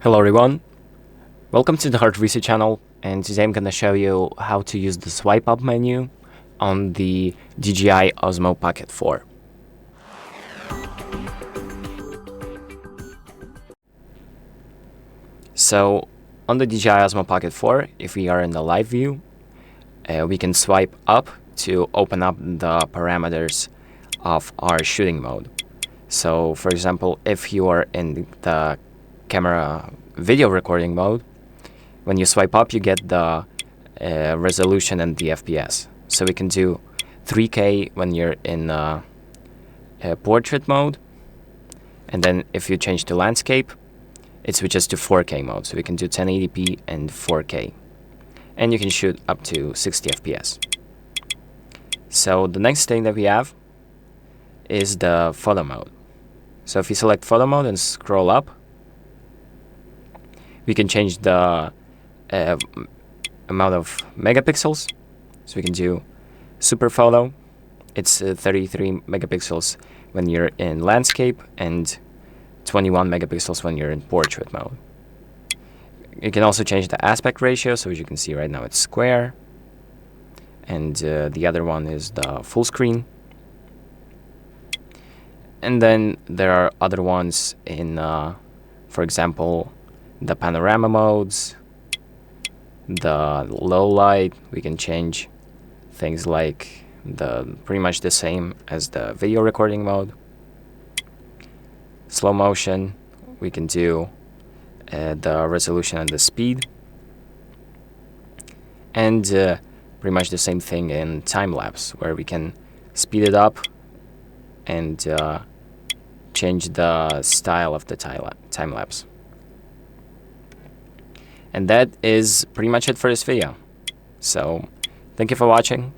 Hello everyone, welcome to the HardReset channel, and today I'm gonna show you how to use the swipe up menu on the DJI Osmo Pocket 4. So on the DJI Osmo Pocket 4, if we are in the live view, we can swipe up to open up the parameters of our shooting mode. So for example, if you are in the camera video recording mode, when you swipe up you get the resolution and the FPS. So we can do 3K when you're in portrait mode, and then if you change to landscape it switches to 4K mode, so we can do 1080p and 4K, and you can shoot up to 60 FPS. So the next thing that we have is the photo mode. So if you select photo mode and scroll up, we can change the amount of megapixels. So we can do super photo. It's 33 megapixels when you're in landscape and 21 megapixels when you're in portrait mode. You can also change the aspect ratio. So as you can see right now it's square, and the other one is the full screen. And then there are other ones in, for example, the panorama modes, the low light. We can change things like pretty much the same as the video recording mode. Slow motion, we can do the resolution and the speed, and pretty much the same thing in time-lapse, where we can speed it up and change the style of the time-lapse. And that is pretty much it for this video. So thank you for watching.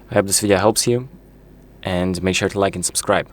I hope this video helps you, and make sure to like and subscribe.